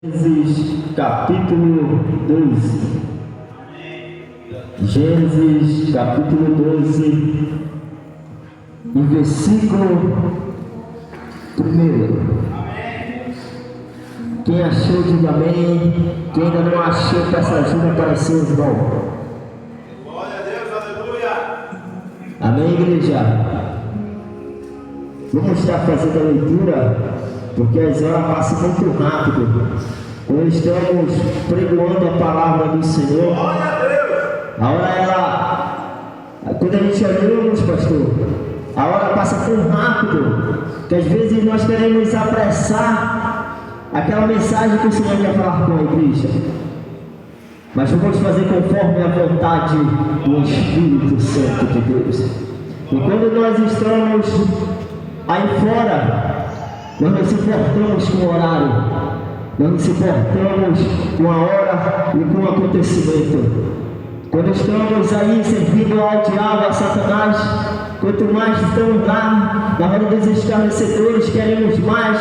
Gênesis capítulo 12. Gênesis capítulo 12 e versículo 1. Quem achou, diga amém. Quem ainda não achou, peça ajuda para seus irmãos. Glória a Deus, aleluia. Amém, igreja? Vamos estar fazendo a leitura, porque as horas passam muito rápido. Quando estamos pregoando a palavra do Senhor, Glória a Deus. a hora quando a gente olhamos, pastor, a hora passa tão rápido que às vezes nós queremos apressar aquela mensagem que o Senhor quer falar com a igreja. Mas vamos fazer conforme a vontade do Espírito Santo de Deus. E quando nós estamos aí fora, nós não se importamos com o horário, nós não se importamos com a hora e com o acontecimento. Quando estamos aí servindo ao diabo, a Satanás, quanto mais estamos lá na hora dos escarnecedores, queremos mais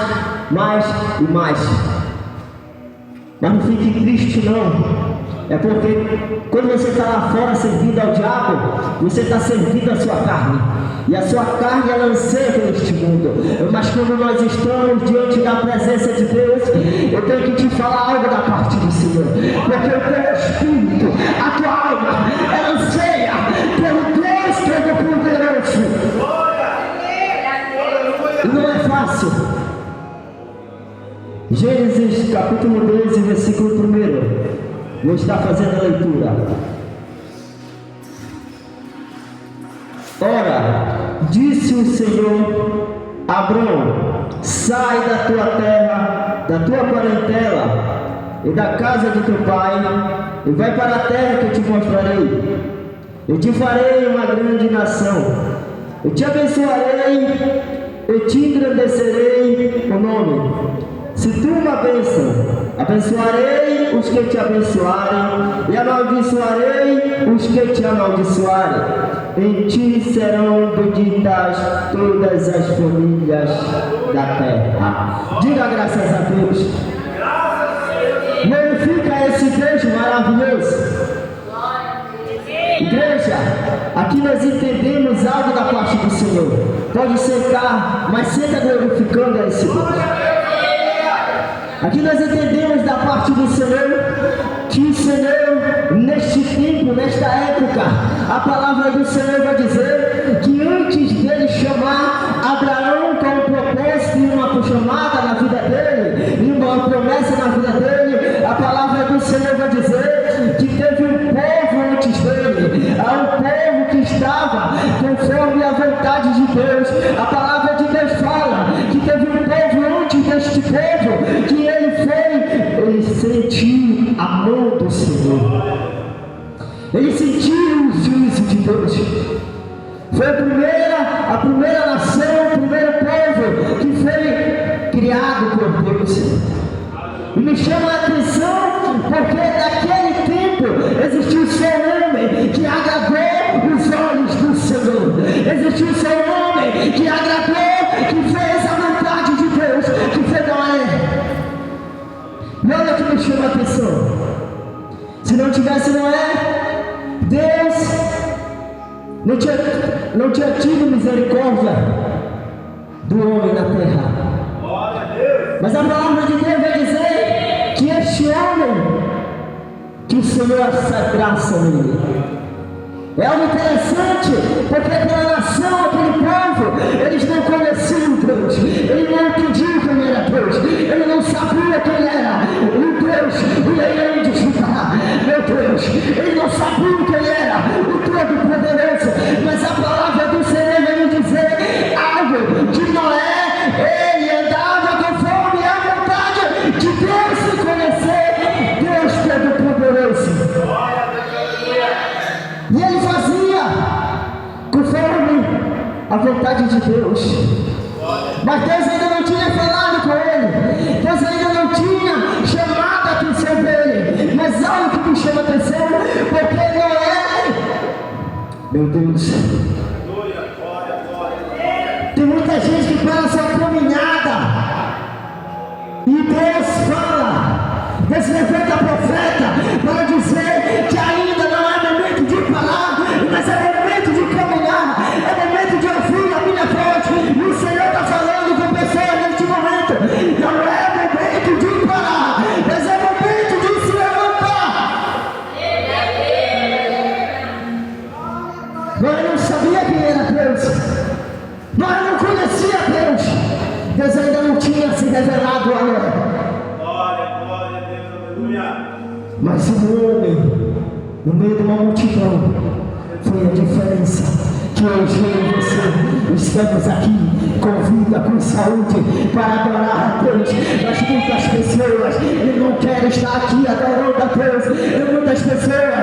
e mais. Mas não fique triste não. É porque quando você está lá fora servindo ao diabo, você está servindo a sua carne. E a sua carne ela anseia por este mundo. Mas quando nós estamos diante da presença de Deus, eu tenho que te falar algo da parte do Senhor. Porque o teu espírito, a tua alma, ela anseia pelo Deus Todo-Poderoso. E não é fácil. Gênesis capítulo 12, versículo 1. Vou estar fazendo a leitura. Ora, disse o Senhor a Abrão: sai da tua terra, da tua parentela e da casa de teu pai, e vai para a terra que eu te mostrarei. Eu te farei uma grande nação, eu te abençoarei, eu te engrandecerei o nome. Se tu uma bênção, abençoarei os que te abençoarem, e amaldiçoarei os que te amaldiçoarem. Em ti serão benditas todas as famílias da terra. Diga graças a Deus. Glorifica esse Deus maravilhoso. Igreja, aqui nós entendemos algo da parte do Senhor. Pode sentar, mas senta glorificando a esse Deus. Aqui nós entendemos da parte do Senhor que o Senhor, neste tempo, nesta época, a palavra do Senhor vai dizer que antes dele chamar Abraão com um propósito e uma chamada na vida dele, e uma promessa na vida dele, a palavra do Senhor vai dizer que teve um povo antes dele, um povo que estava conforme a vontade de Deus. A palavra de Deus fala que teve um povo antes deste povo, que ele sentiu a mão do Senhor, ele sentiu o juízo de Deus. Foi a primeira nação, o primeiro povo que foi criado por Deus. E me chama a atenção porque naquele tempo existiu só um homem que agradou os olhos do Senhor. Existiu só um homem que agradou, que fez a vontade de Deus, que foi Noé. E olha que me chama a atenção. Se não tivesse Noé, Deus não tinha tido misericórdia do homem na terra. Mas a palavra de Deus vai dizer que este homem, que o Senhor essa graça nele. É algo interessante, porque aquela nação, aquele povo, eles não conheciam Deus, eles não entendiam quem era Deus, eles não sabiam quem era o Deus, o leão de Judá, meu Deus, eles não sabiam quem era o Todo-Poderoso. Mas a palavra do Senhor vai nos dizer algo de Noé. Ele andava conforme a vontade de Deus, se conhecer Deus Todo-Poderoso. E ele fazia conforme a vontade de Deus. Mas Deus ainda não tinha falado com ele. Deus ainda não tinha chamado a atenção dele. Mas algo que me chama a atenção, porque Noé, meu Deus, tem muita gente que para a sua caminhada e Deus fala: Mas um homem, no meio de uma multidão, foi a diferença. Que hoje eu e você estamos aqui com vida, com saúde, para adorar a Deus. Mas muitas pessoas não querem estar aqui adorando a Deus. E muitas pessoas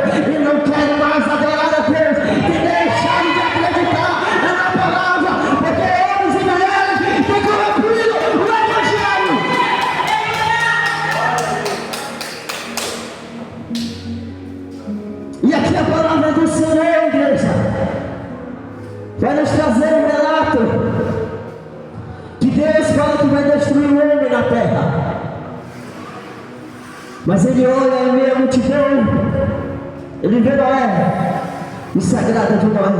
não querem mais adorar a Deus. E deixaram de acreditar na palavra, porque homens e mulheres têm corrompido o Evangelho. E aqui a palavra do Senhor, igreja, vai nos trazer um relato que Deus fala que vai destruir o homem na terra. Mas ele olha em meio à multidão, ele vê Noé, o sagrado de Noé,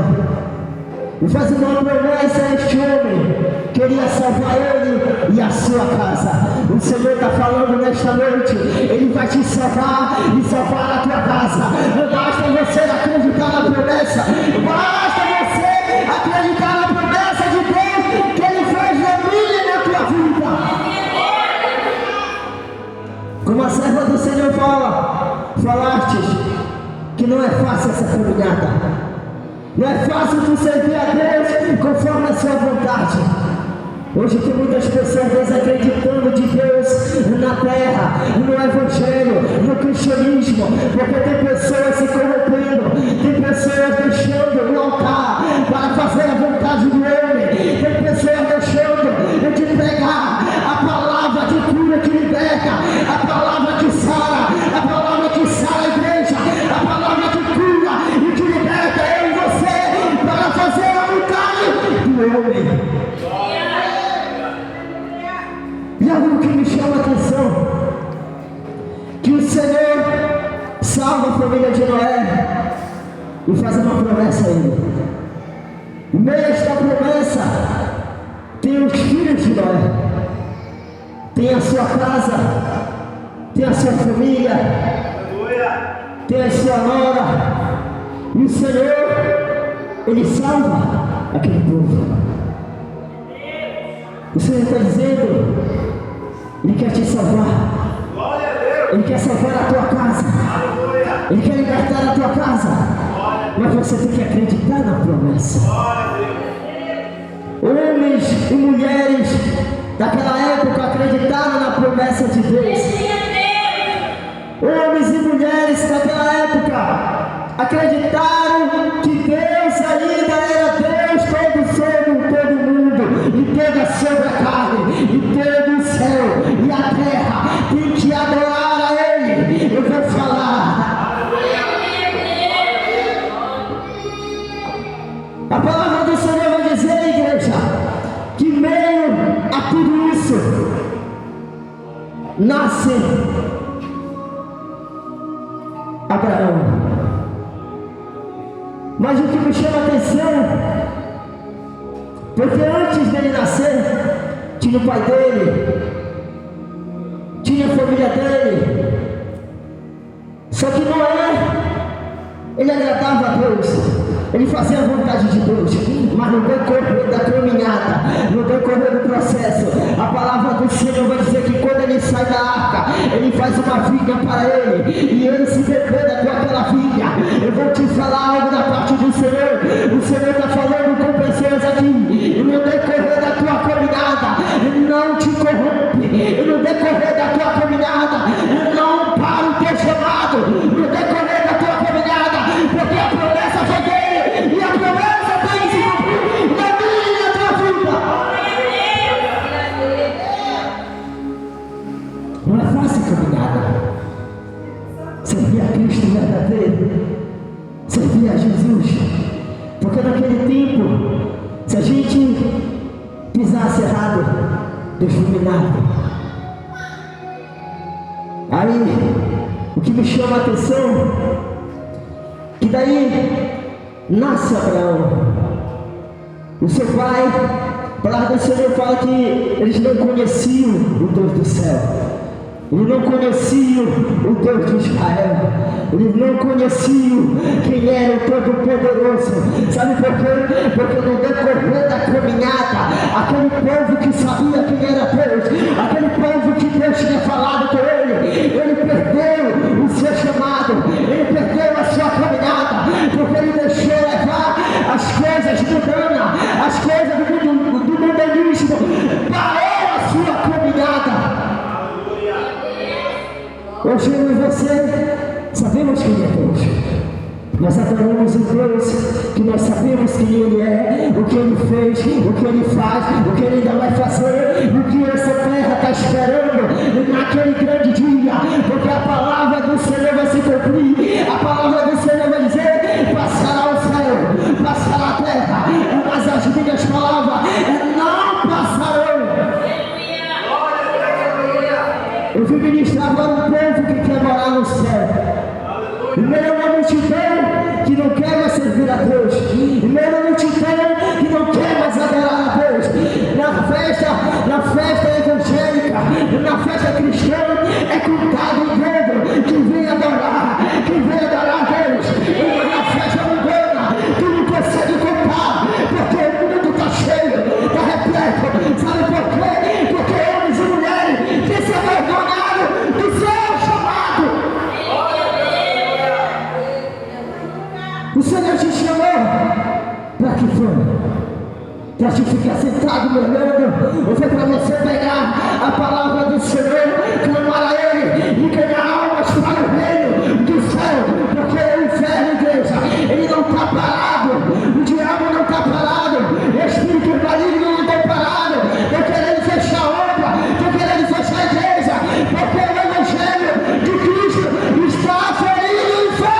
e faz uma promessa a este homem, queria salvar ele e a sua casa. O Senhor está falando nesta noite, ele vai te salvar e salvar a tua casa. Não basta você acreditar na promessa, basta você acreditar na promessa de Deus que Ele fez na minha e na tua vida. Como a serva do Senhor falastes que não é fácil essa caminhada. Não é fácil tu servir a Deus conforme a sua vontade. Hoje tem muitas pessoas desacreditando de Deus na terra, no Evangelho, no cristianismo, porque tem pessoas se corrompendo, tem pessoas deixando o altar para fazer a vontade do homem, tem pessoas deixando de pregar a palavra de cura que liberta, a palavra que sara, a palavra que sara a igreja, a palavra que cura e que liberta eu e você para fazer a vontade do homem. E algo que me chama a atenção, que o Senhor salva a família de Noé e faz uma promessa a ele. E meio a esta promessa, tem os filhos de Noé, tem a sua casa, tem a sua família, tem a sua nora, e o Senhor, Ele salva aquele povo. O Senhor está dizendo, Ele quer te salvar. Ele quer salvar a tua casa. Ele quer libertar a tua casa. Mas você tem que acreditar na promessa. Homens e mulheres daquela época acreditaram na promessa de Deus. Homens e mulheres daquela época acreditaram que Deus ainda era Deus todo sobre todo mundo, e toda sobre a carne, e todo o céu e a terra tem que adorar a Ele. Eu vou falar. A palavra do Senhor vai dizer, igreja, que meio a tudo isso nasce Abraão. Mas o que me chama a atenção, porque antes dele nascer, tinha o pai dele, tinha a família dele. Só que Noé, ele agradava a Deus, ele fazia a vontade de Deus, mas no decorrer da caminhada, no decorrer do processo, a palavra do Senhor vai dizer que quando ele sai da arca, ele faz uma viga para ele, e ele se dependa com aquela viga. Eu vou te falar algo da parte do Senhor. O Senhor está falando com pessoas aqui, e no decorrer da tua caminhada, não te corrompe, e no decorrer da tua caminhada, não para o teu chamado, no decorrer da tua caminhada, porque a promessa foi dele, e a promessa tem que se cumprir na minha e na tua vida. Não é fácil a caminhada. Servir a Cristo verdadeiro, servir a Jesus, porque naquele tempo, se a gente pisasse errado, Deus fulminava. Aí, o que me chama a atenção, que daí nasce Abraão. O seu pai, a palavra do Senhor fala que eles não conheciam o Deus do céu. Eles não conheciam o Deus de Israel. Eles não conheciam quem era o Todo-Poderoso. Sabe por quê? Porque no decorrer da caminhada, aquele povo que sabia quem era Deus, aquele povo que Deus tinha falado com ele perdeu Hoje eu e você sabemos quem é Deus. Nós adoramos o Deus que nós sabemos quem Ele é, o que Ele fez, o que Ele faz, o que Ele ainda vai fazer, o que essa terra está esperando naquele grande dia, porque a palavra do Senhor vai se cumprir, a palavra do Senhor vai dizer: passará o céu, passará a terra, mas as minhas palavras não passarão. Eu vim ministrar para um povo que quer morar no céu. Em meio a uma multidão que não quer mais servir a Deus, em meio a uma multidão que não quer mais adorar a Deus, na festa evangélica, na festa cristã, é contado o dedo que vem adorar a Deus, e na festa mundana que não consegue contar, porque o mundo está cheio, está repleto. Sabe por quê? Porque homens e mulheres que se avergonharam do seu chamado. O Senhor te chamou para que foi? Para te ficar sentado me olhando, ou foi para você pegar a palavra do Senhor, clamar a Ele e ganhar almas para o reino do céu? Porque o inferno, igreja, ele não está parado, o diabo não está parado, o espírito maligno não está parado, estão querendo fechar a obra, estão querendo fechar a igreja, porque o evangelho de Cristo está ferindo o inferno.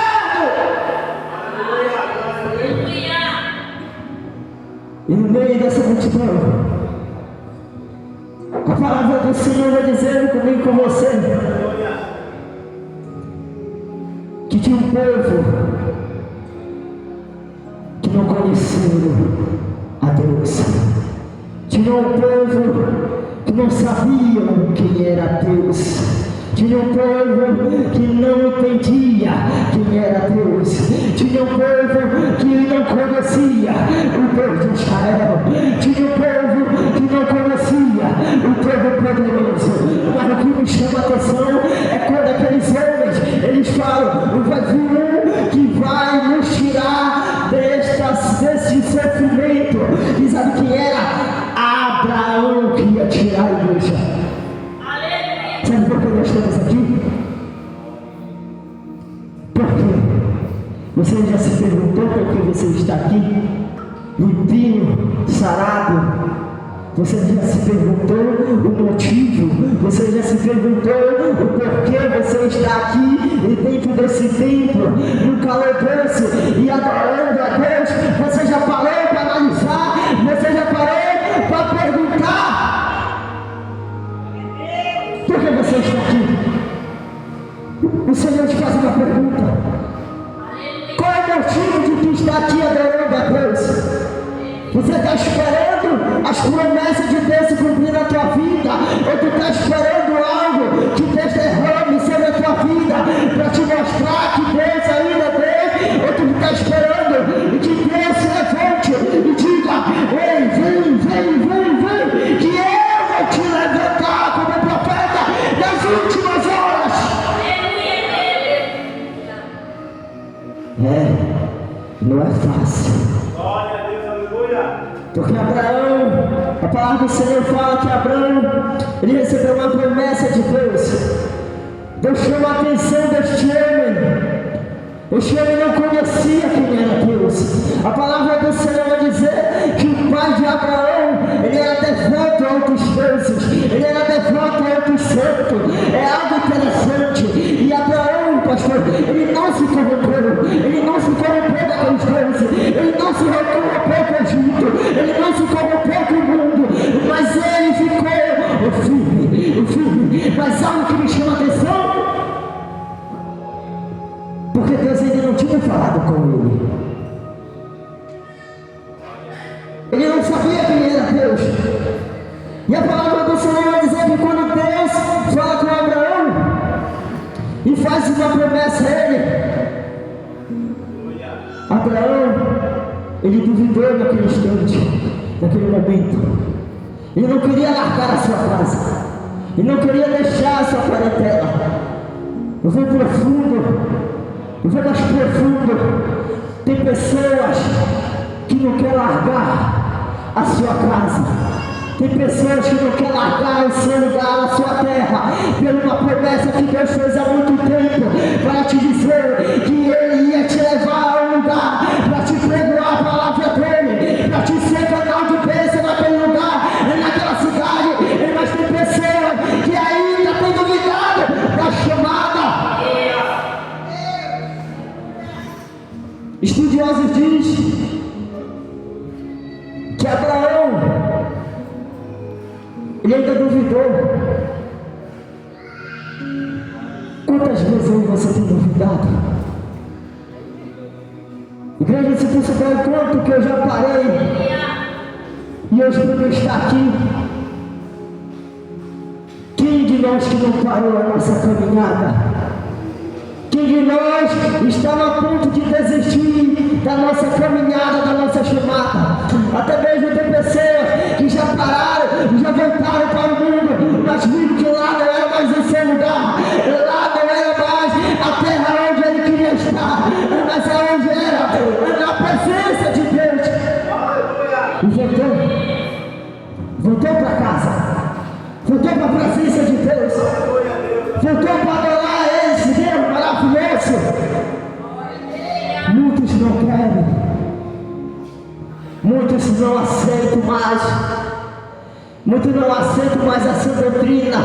E no meio dessa multidão, a palavra do Senhor vai dizendo comigo, com você, que tinha um povo que não conhecia a Deus. Tinha um povo que não sabia quem era Deus. Tinha um povo que não entendia quem era Deus. Tinha um povo que não conhecia o Deus de Israel. Tinha um povo que não conhecia o povo poderoso. Mas o que me chama a atenção é quando aqueles homens, eles falam: vai vir um que vai nos tirar desse sofrimento. E sabe quem era? Abraão que ia tirar a igreja. Sabe por que nós estamos aqui? Por quê? Você já se perguntou por que você está aqui? Limpinho, sarado? Você já se perguntou o motivo? Você já se perguntou o porquê você está aqui dentro desse templo, no calor desse e adorando a Deus? Você já parou para analisar? Você já parou para perguntar? Por que você está aqui? O Senhor te faz uma pergunta: qual é o motivo de tu estar aqui adorando a Deus? Você está esperando as promessas de Deus se cumprir na tua vida? Ou tu está esperando algo que Deus derrame sobre a tua vida para te mostrar que Deus ainda é Deus? Ou tu está esperando que Deus se levante e diga: ei, vem, que eu vou te levantar como profeta nas últimas horas? Não é fácil. Glória a Deus, aleluia. Porque Abraão, a palavra do Senhor fala que Abraão, ele recebeu uma promessa de Deus. Deus chama a atenção deste homem. Este homem não conhecia quem era Deus. A palavra do Senhor vai dizer que o pai de Abraão, ele era devoto a outros deuses, ele era devoto a outros santos. É algo interessante. E Abraão, pastor, ele não se corrompeu, ele não se corrompeu daqueles deuses, ele não se corrompeu com o Egito, ele não se corrompeu com o mundo, mas ele ficou firme. Mas algo que me chama a atenção, porque Deus ainda não tinha falado com ele. Ele não sabia quem era Deus. E a palavra do Senhor vai dizer que quando Deus fala com Abraão e faz uma promessa a ele, Abraão, ele duvidou naquele instante, naquele momento. Ele não queria largar a sua casa, ele não queria deixar a sua parentela. Eu vou profundo. Eu vou mais profundo. Tem pessoas que não querem largar a sua casa. Tem pessoas que não querem largar o seu lugar, a sua terra, por uma promessa que Deus fez há muito tempo, para te dizer que Ele ia te levar a um lugar, para te pregar a palavra dEle, para te ser canal de bênção naquele lugar, naquela cidade. Mas tem pessoas que ainda têm duvidado da chamada. Estudiosos dizem que Abraão, ele ainda duvidou. Quantas vezes você tem duvidado? Igreja, se você der quanto que eu já parei e hoje pude estar aqui. Quem de nós que não parou a nossa caminhada? Quem de nós estava a ponto de desistir da nossa caminhada, da nossa chamada? Até mesmo tem pessoas que já pararam, já voltaram para o mundo, mas viram que lá não era mais o seu lugar, lá não era mais a terra onde ele queria estar, mas aonde era, na presença de Deus. E voltou para casa, voltou para a presença de Deus, voltou para adorar esse Deus maravilhoso. Muitos não querem, muitos não aceitam mais, muitos não aceitam mais essa doutrina.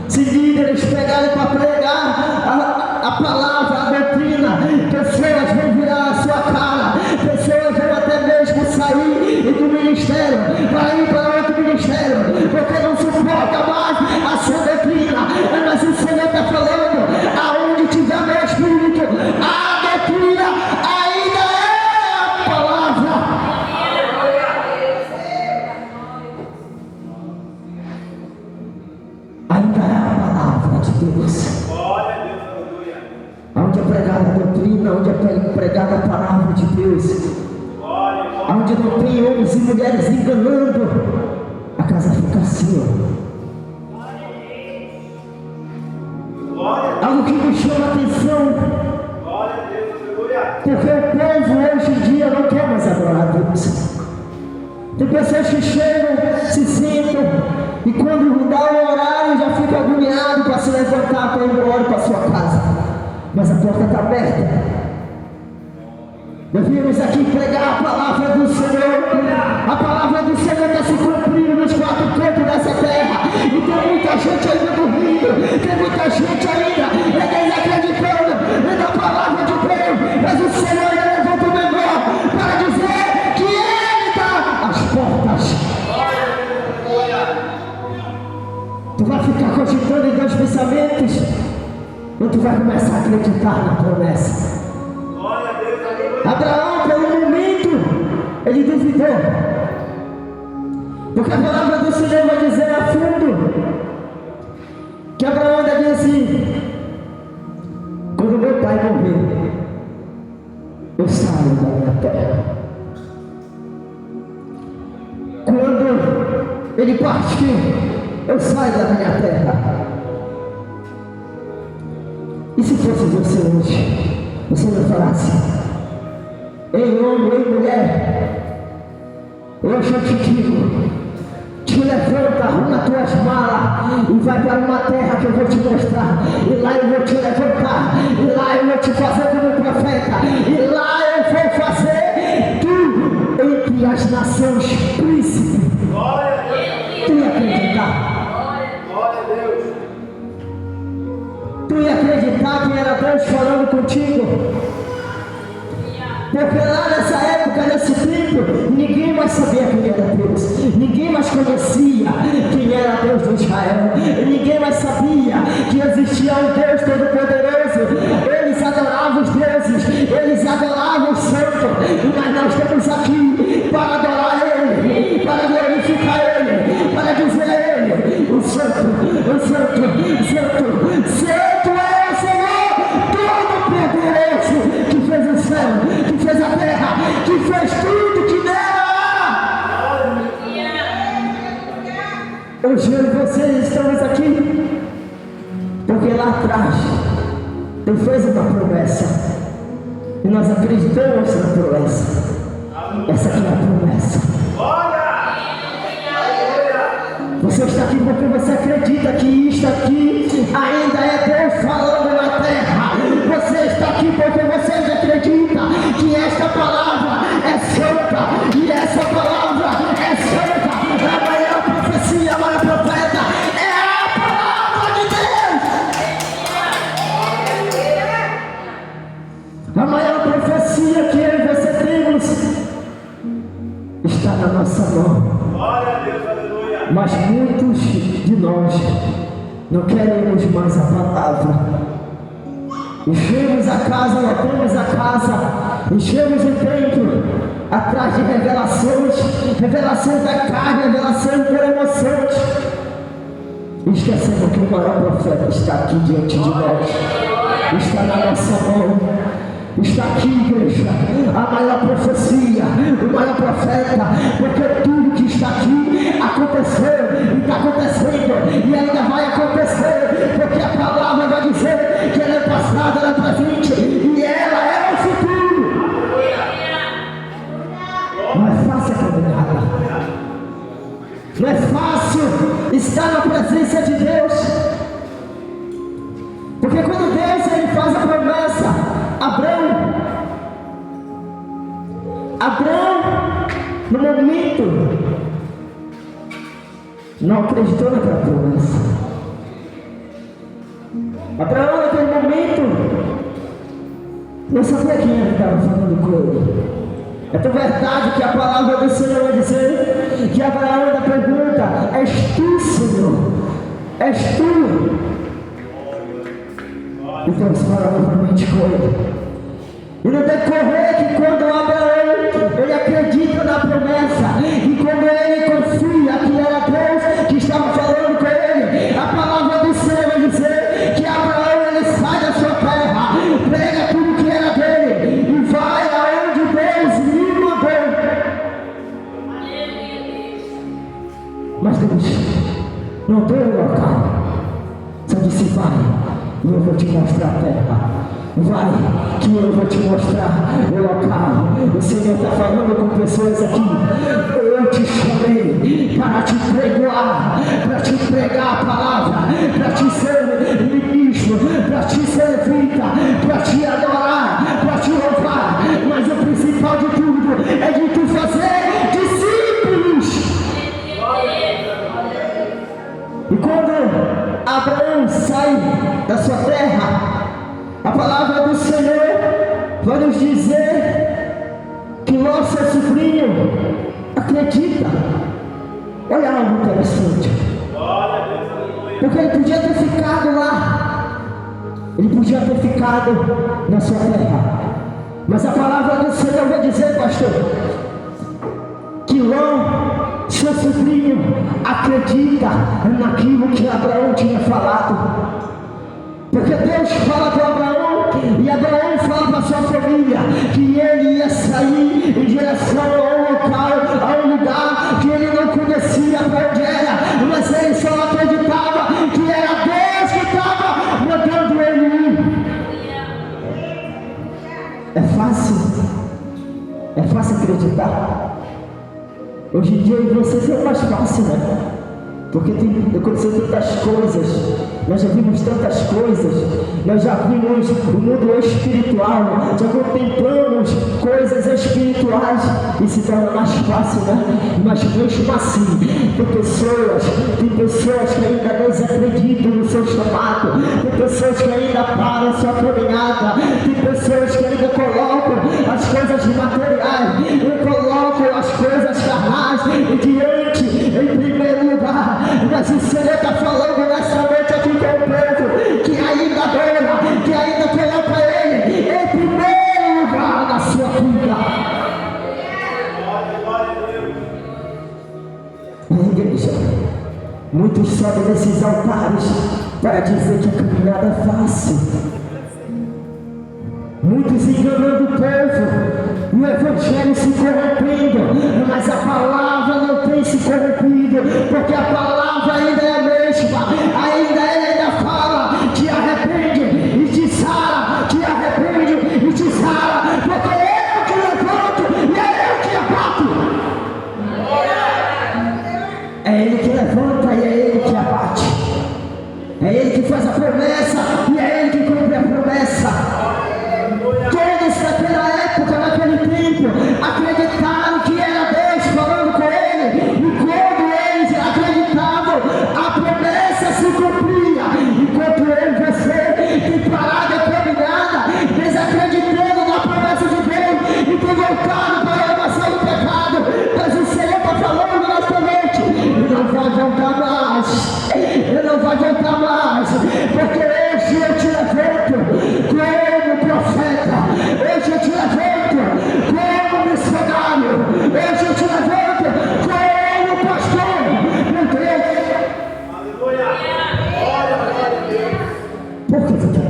Se líderes pegarem para pregar a palavra, a doutrina, pessoas vão virar a sua cara, pessoas vão até mesmo sair do ministério para ir para outro ministério, porque não suporta mais a sua doutrina. Mas o Senhor está falando, aonde tiver meu espírito, a doutrina ainda é a palavra. Ainda é a palavra de Deus. Onde é pregada a doutrina, onde é pregada a palavra de Deus, onde não tem homens e mulheres enganando, a casa fica assim, algo que me chama a atenção, porque o povo hoje em dia não quer mais adorar a Deus. Tem pessoas que chegam, se sentam, e quando dá o horário já fica agoniado para se levantar para ir embora para sua casa, mas a porta está aberta. Nós viemos aqui pregar a palavra do Senhor. A palavra do Senhor está se cumprindo nos quatro cantos dessa terra, e tem muita gente ainda dormindo, tem muita gente ainda desacreditando na palavra de Deus, mas o Senhor ainda levanta o menor para dizer que Ele está às portas. Tu vai ficar cogitando em teus pensamentos, ou tu vai começar a acreditar na promessa? Abraão, pelo momento, ele duvidou, porque a palavra do Senhor vai dizer a fundo que Abraão ainda disse: quando meu pai morrer, eu saio da minha terra. Quando ele partir, eu saio da minha terra. E se fosse você hoje, você não falasse: ei homem, ei mulher, hoje eu te digo, te levanta, arruma tuas malas e vai para uma terra que eu vou te mostrar, e lá eu vou te levantar, e lá eu vou te fazer como profeta, e lá eu vou fazer tu entre as nações príncipe. Tu ia acreditar? Tu ia acreditar que era Deus falando contigo? Porque lá nessa época, nesse tempo, ninguém mais sabia quem era Deus, ninguém mais conhecia quem era Deus de Israel, ninguém mais sabia que existia um Deus Todo-Poderoso. Eles adoravam os deuses, eles adoravam o santo, mas nós estamos aqui para adorar Ele, para glorificar Ele, para dizer a Ele: o santo, o santo, o santo, santo é o Senhor Todo-Poderoso, que fez o céu, que fez a terra, que fez tudo que nela há. Hoje eu e vocês estamos aqui porque lá atrás Deus fez uma promessa e nós acreditamos na promessa. Essa aqui é a promessa. Você está aqui porque você acredita que isto aqui ainda é Deus falando na terra. Você está aqui porque você acredita que esta palavra é santa. E essa palavra é santa. A maior profecia, a maior profeta é a palavra de Deus. A maior profecia que eu e você temos está na nossa mão. Glória a Deus, aleluia. Mas muitos de nós não queremos mais a palavra. Enchemos a casa, lotamos a casa, enchemos o templo atrás de revelações da carne, revelações por emoções, esquecendo que o maior profeta está aqui diante de nós, está na nossa mão. Está aqui, igreja, a maior profecia, o maior profeta, porque tudo que está aqui aconteceu, e está acontecendo, e ainda vai acontecer, porque a palavra vai dizer que ela é passada, ela é presente, e ela é o futuro. Não é fácil a caminhada, não é fácil estar na presença de Deus, porque quando Deus ele faz a promessa, Abraão, no momento, não acreditou naquela promessa. Abraão, naquele momento, não sabia quem ele estava falando com ele. É tão verdade que a palavra do Senhor vai dizer que Abraão ainda pergunta: és tu, Senhor? És tu? E Deus fala novamente com ele. E no decorrer que quando Abraão ele acredita na promessa, e quando ele confia que era Deus que estava falando com ele, a palavra do Senhor vai dizer que Abraão ele sai da sua terra, pega tudo que era dele e vai aonde Deus lhe mandou. Mas Deus não deu o local, só disse: vai, e eu vou te mostrar a terra. Vai, que eu vou te mostrar o local. O Senhor está falando com pessoas aqui. Eu te chamei para te pregar a palavra, para te ser ministro, para te servir, para te adorar, para te louvar. Mas o principal de tudo é de tu fazer discípulos. E quando Abraão sai da sua terra, a palavra do Senhor vai nos dizer que nosso sobrinho acredita. Olha algo interessante. Porque ele podia ter ficado lá, ele podia ter ficado na sua terra, mas a palavra do Senhor vai dizer, pastor, que Ló, seu sobrinho, acredita naquilo que Abraão tinha falado. Porque Deus fala para Abraão, e Abraão fala para sua família, que ele ia sair em direção a um local, a um lugar que ele não conhecia para onde era, mas ele só acreditava que era Deus que estava mandando ele ir. É fácil acreditar. Hoje em dia em vocês é mais fácil, né? Porque aconteceu tantas coisas, nós já vimos tantas coisas, nós já vimos o mundo espiritual, já contemplamos coisas espirituais e se torna mais fácil, né? Mas mesmo assim, tem pessoas que ainda desacreditam no seu chamado, tem pessoas que ainda param a sua caminhada, tem pessoas que ainda colocam as coisas materiais, e colocam as coisas carnais em primeiro lugar. Mas o Senhor está falando nessa noite aqui com o povo que ainda adora, que ainda coloca Ele em primeiro lugar na sua vida. A igreja, muitos sobem nesses altares para dizer que a caminhada é fácil, muitos enganando o povo, o evangelho se corrompendo, mas a palavra não tem se corrompido, porque a palavra ainda é a mesma, ainda fala, te arrepende e te sara, te arrepende e te sara, porque eu te levanto e eu te abato. É Ele que levanta e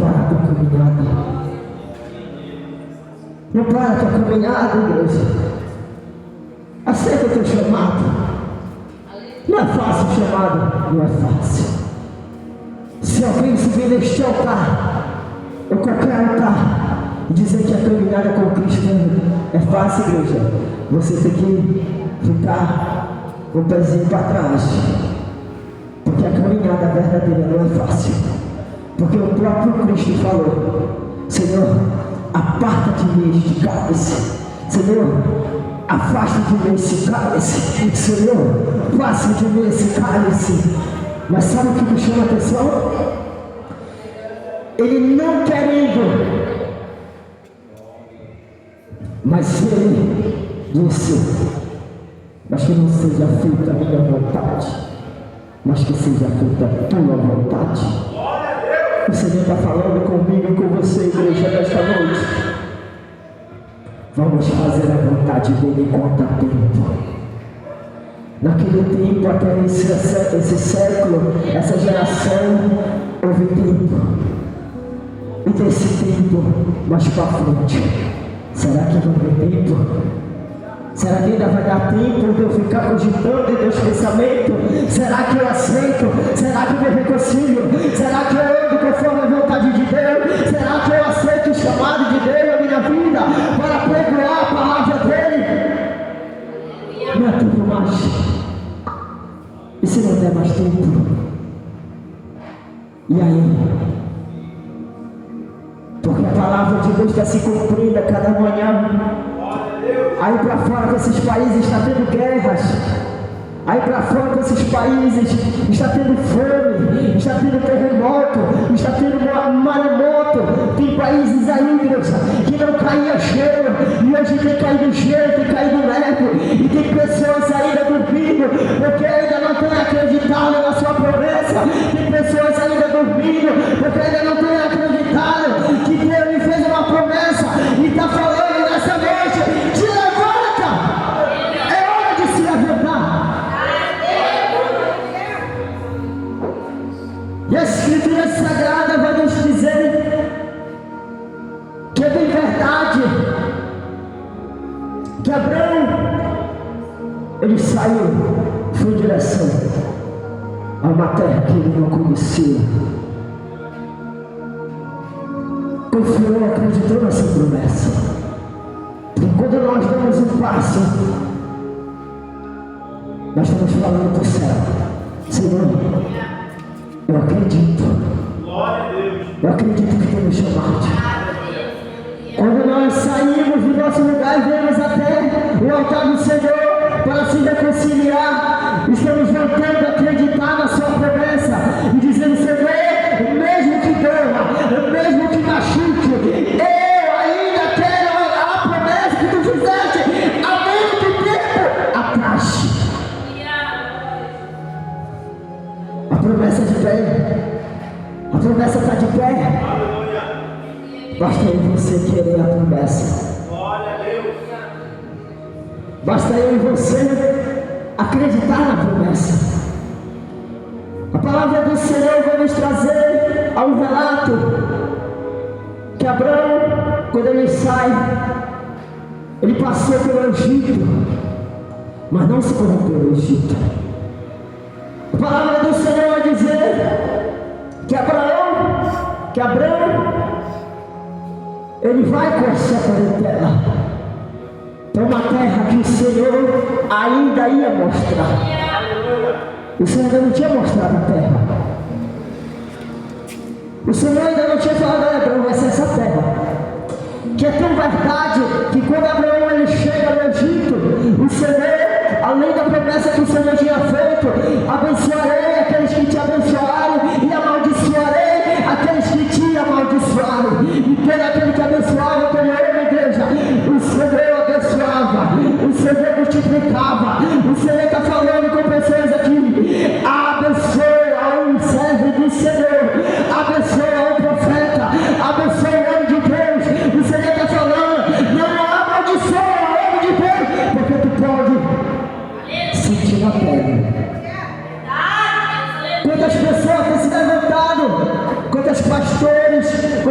para a tua caminhada. Não para a tua caminhada, igreja. Aceita o teu chamado. Não é fácil o chamado, não é fácil. Se alguém se vir neste altar, ou qualquer altar, e dizer que a caminhada com Cristo é fácil, igreja, você tem que ficar com o pezinho para trás. Porque a caminhada verdadeira não é fácil. Porque o próprio Cristo falou: Senhor, aparta de mim este cálice. Senhor, afasta de mim esse cálice. Senhor, faça de mim esse cálice. Mas sabe o que me chama a atenção? Ele não querendo, mas ele disse: mas que não seja feita a minha vontade, mas que seja feita a tua vontade. O Senhor está falando comigo e com você, igreja, nesta noite. Vamos fazer a vontade dele enquanto há tempo. Naquele tempo, até esse século, essa geração, houve tempo. E desse tempo, mais para frente, será que não tem tempo? Será que ainda vai dar tempo de eu ficar cogitando em meus pensamentos? Será que eu aceito? Será que eu me reconcilio? Será que eu ando conforme a vontade de Deus? Será que eu aceito o chamado de Deus na minha vida para pregoar a palavra dele? Não é tempo mais. E se não der mais tempo? E aí? Porque a palavra de Deus está se cumprindo a cada manhã. Aí para fora desses países está tendo guerras. Aí para fora desses países está tendo fome, está tendo terremoto, está tendo maremoto. Tem países aí, igreja, que não caía gelo, e hoje tem caído gelo, tem caído neve. E tem pessoas ainda dormindo, porque ainda não têm acreditado na sua promessa. Tem pessoas ainda dormindo, porque ainda não têm acreditado que Deus lhe fez uma promessa e está falando nessa noite: te levanta, é hora de se levantar. E a Escritura Sagrada vai nos dizer que é bem verdade que Abraão, ele saiu, foi em direção a uma terra que ele não conhecia. Confiou, acreditou nessa promessa. E quando nós damos um passo, nós estamos falando para o céu: Senhor, eu acredito. Eu acredito que tem me chamado. Quando nós saímos do nosso lugar e viemos até o altar do Senhor para se reconciliar, estamos voltando a acreditar na sua promessa e dizendo: Senhor, mesmo que doa, mesmo que machuque, eu ainda quero a promessa que tu fizeste há muito tempo atrás. A promessa de pé, a promessa está de pé. Basta eu e você querer a promessa. Basta eu e você acreditar na promessa. A palavra do Senhor vai nos trazer a um relato que Abraão, quando ele sai, ele passou pelo Egito, mas não se corrompeu no Egito. A palavra do Senhor vai dizer que Abraão, ele vai com a sua parentela para uma terra que o Senhor ainda ia mostrar. O Senhor ainda não tinha mostrado a terra. O Senhor ainda não tinha falado: olha, Abraão, vai ser essa terra. Que é tão verdade que quando Abraão ele chega no Egito, o Senhor, além da promessa que o Senhor tinha feito: abençoarei aqueles que te abençoarem e amaldiçoarei aqueles que te amaldiçoarem. E pelo aquele que abençoava, pelo ele, igreja, o Senhor abençoava, o Senhor multiplicava. O Senhor está falando com pessoas aqui: abençoa um servo do Senhor, abençoa um profeta,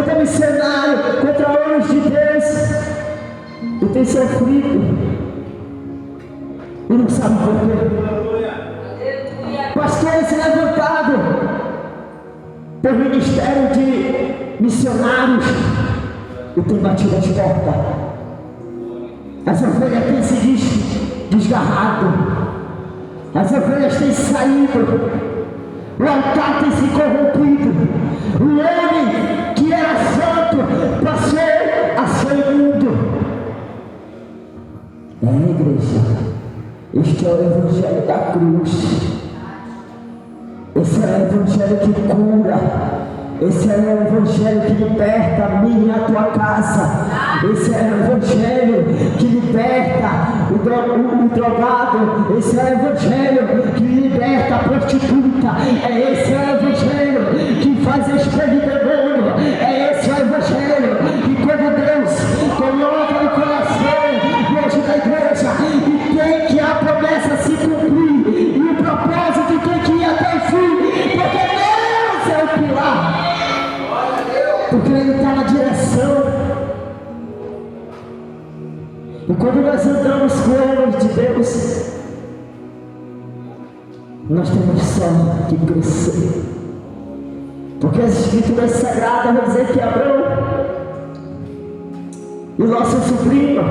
contra missionário, contra homens de Deus, e tem sofrido, e não sabe por quê. Pastores se levantaram por ministério de missionários e tem batido as portas. As ovelhas têm se desgarrado, as ovelhas têm saído, o altar tem se corrompido, o homem que era santo passou a ser imundo. Igreja, este é o evangelho da cruz. Esse é o evangelho que cura. Esse é o evangelho que liberta a minha e a tua casa. Esse é o evangelho que liberta o drogado. Esse é o evangelho que liberta a prostituta. Esse é o evangelho que faz expellir demônio. Esse é o evangelho que quando Deus coloca no coração hoje da igreja, e tem que a promessa se cumprir, e o propósito tem que ir até o fim, porque Deus é o pilar. Porque Ele está na direção. E quando nós andamos com homens de Deus, nós temos só que crescer. Porque as escrituras sagradas vão dizer que Abraão e nosso sobrinho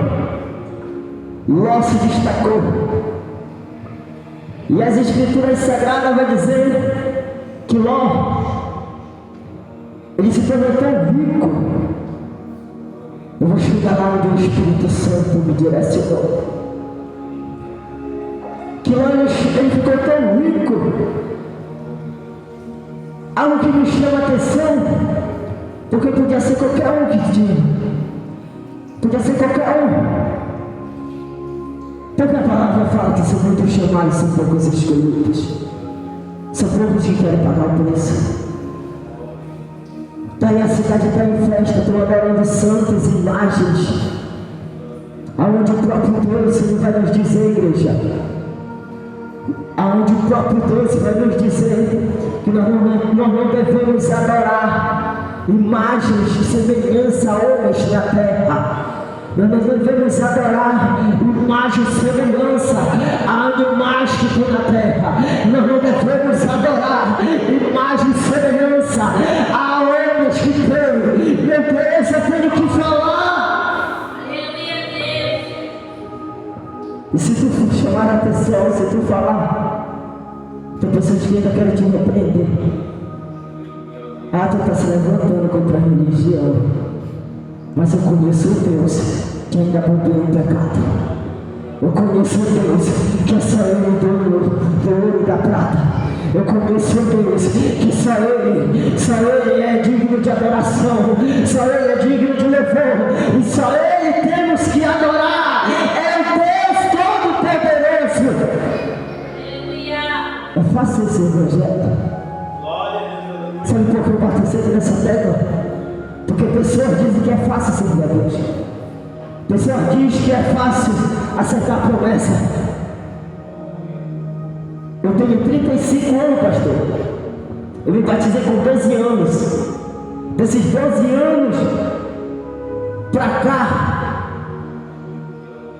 Ló se destacou. E as escrituras sagradas vão dizer que Ló, ele se tornou tão rico. Eu vou chegar lá onde o Espírito Santo me direcionou. Que Ló, ele ficou tão rico. Algo que me chama a atenção, porque podia ser qualquer um que tinha. Podia ser qualquer um. Porque a palavra fala que são muitos chamados, são poucos escolhidos. São poucos que querem pagar o preço. Daí a cidade está em festa, estão adorando santas imagens, aonde o próprio Deus ele vai nos dizer, igreja, aonde o próprio Deus vai nos dizer que nós não devemos adorar imagens de semelhança a homens na terra. Nós não devemos adorar imagem e semelhança a animais que tem na terra. Nós não devemos adorar imagem e semelhança a homens que tem. Meu Deus, eu tenho que falar. E se tu for chamar a atenção, se tu falar, tem pessoas que ainda querem te repreender. Tu está se levantando contra a religião. Mas eu conheço o Deus que ainda bobeia em pecado. Eu conheço o Deus que é só Ele do ouro e da prata. Eu conheço o Deus que só Ele é digno de adoração. Só Ele é digno de louvor. E só Ele temos que adorar. É o Deus Todo-Poderoso. É fácil esse evangelho. Sabe por que eu bato sempre nessa tecla? Porque pessoas dizem que é fácil servir a Deus. Pessoas dizem que é fácil acertar a promessa. Eu tenho 35 anos, pastor. Eu me batizei com 12 anos. Desses 12 anos pra cá,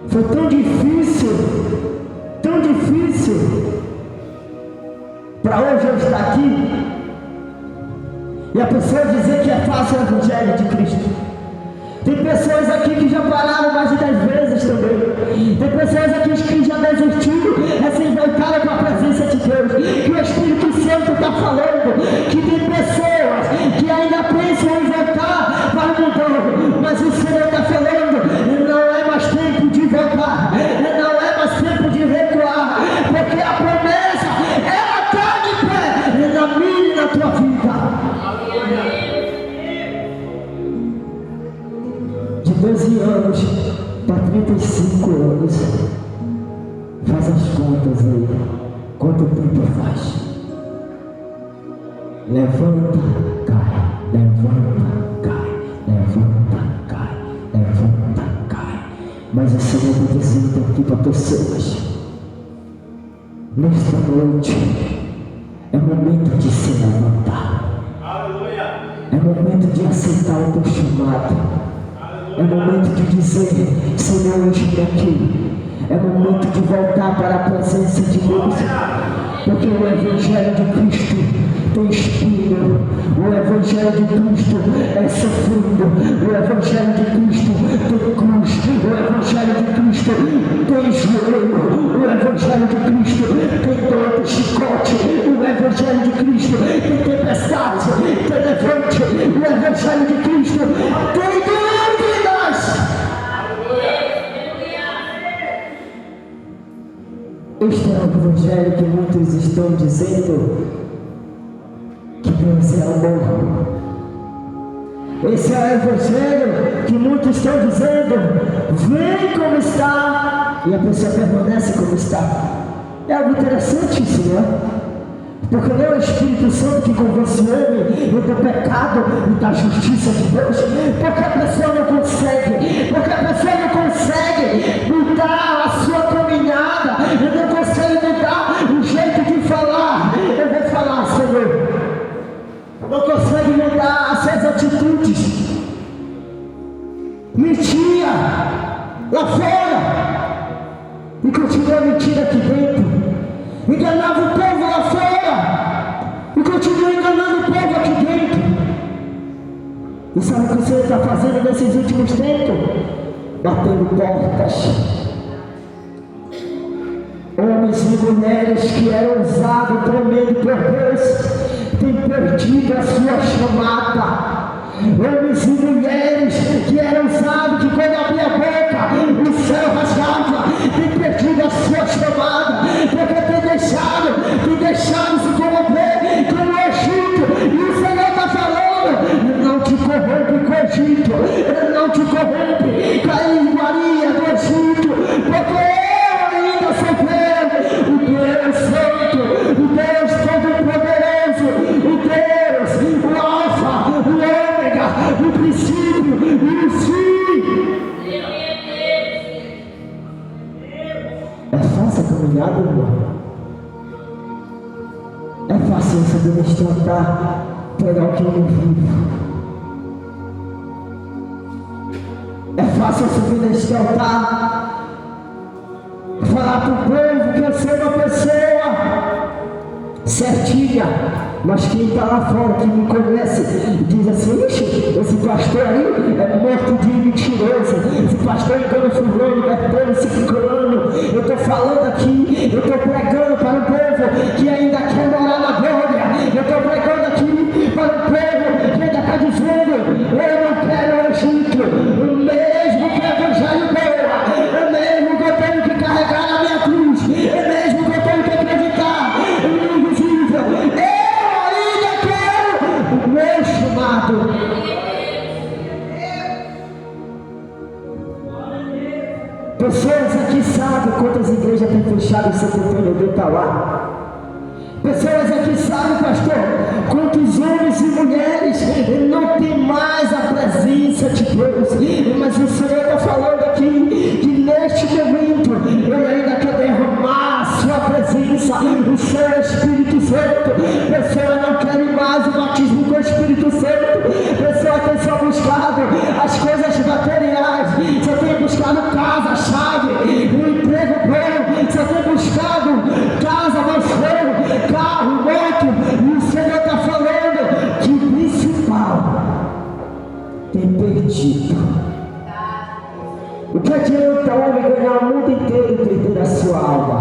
foi tão difícil para hoje eu estar aqui. E a pessoa dizer que é fácil o evangelho de Cristo. Tem pessoas aqui que já pararam mais de 10 vezes também. Tem pessoas aqui que já desistiram, se voltaram para a presença de Deus. Que o Espírito Santo está falando que tem pessoas que ainda pensam em voltar para o mundo. Mas o Senhor está falando, não é mais tempo de voltar, não é mais tempo de recuar, porque a promessa ela está de pé na minha e na tua vida. De 12 anos para 35 anos, faz as contas aí, quanto tempo faz? Levanta, cai, levanta, cai, levanta, cai, levanta, cai. Mas o Senhor está dizendo aqui para pessoas, nesta noite é momento de se levantar. Aleluia. É momento de aceitar o teu chamado. É momento de dizer: Senhor, eis-me aqui. É momento de voltar para a presença de Deus. Porque o Evangelho de Cristo tem espinho. O Evangelho de Cristo é sofrido. O Evangelho de Cristo tem cruz. O Evangelho de Cristo tem joelho. O Evangelho de Cristo tem dor de chicote. O Evangelho de Cristo tem tempestade, tem levante. O Evangelho de Cristo tem dúvidas. Este é o Evangelho que muitos estão dizendo que Deus é amor. Esse é o Evangelho que muitos estão dizendo: vem como está, e a pessoa permanece como está. É algo interessante isso, não é? Porque não é o Espírito Santo que convence o homem do pecado e da justiça de Deus. Porque a pessoa não consegue. Porque a pessoa não consegue mudar a sua caminhada. Não consegue mudar o jeito de falar. Eu vou falar, Senhor. Não consegue mudar as suas atitudes. Mentia lá fora e continua mentindo aqui dentro. Enganava o povo lá fora e continua enganando o povo aqui dentro. E sabe o que o Senhor está fazendo nesses últimos tempos? Batendo portas. Homens e mulheres que eram usados tremendo por Deus têm perdido a sua chamada. Homens e mulheres que eram usados, que quando abria a boca o céu rasgava, têm perdido a sua chamada, porque têm deixado se corromper como o Egito. E o Senhor está falando: não te corrompe com o Egito, não te corrompe com a iguaria do Egito, porque eu ainda sou Deus, o Deus Santo, o Deus Todo-Poderoso, o Deus, o Alfa, o Ômega, o princípio e o fim. É fácil a caminhada, irmão? É fácil eu saber neste altar pegar o que eu não vivo. É fácil eu subir neste altar, falar para o povo que eu sou uma pessoa certinha, mas quem está lá fora, que me conhece, diz assim: ixi, esse pastor aí é morto de mentiroso, esse pastor engana fulano, bertando, ciclano. Eu estou falando aqui, eu estou pregando para o povo que ainda quer morar na glória. Eu estou pregando aqui para o povo que ainda está dizendo: eu não quero o Egito, mesmo que o Evangelho doa, mesmo que eu tenho que carregar a minha cruz, mesmo que eu tenho que acreditar no invisível, eu ainda quero o meu chamado. Pessoas aqui sabem quantas igrejas têm fechado o CTP no Itauá. Pessoas aqui sabem, pastor, quantos homens e mulheres não tem mais a presença de Deus. Mas o Senhor está falando aqui que neste momento Ele ainda quer derramar a sua presença, o seu Espírito Santo. Pessoas não querem mais o batismo do Espírito Santo. Pessoas têm só buscado as coisas materiais, só tem buscado casa, chave, um emprego bom, só tem buscado casa, mansão, carro, moto. E o Senhor está falando que o principal tem perdido. O que adianta o homem ganhar o mundo inteiro e perder a sua alma?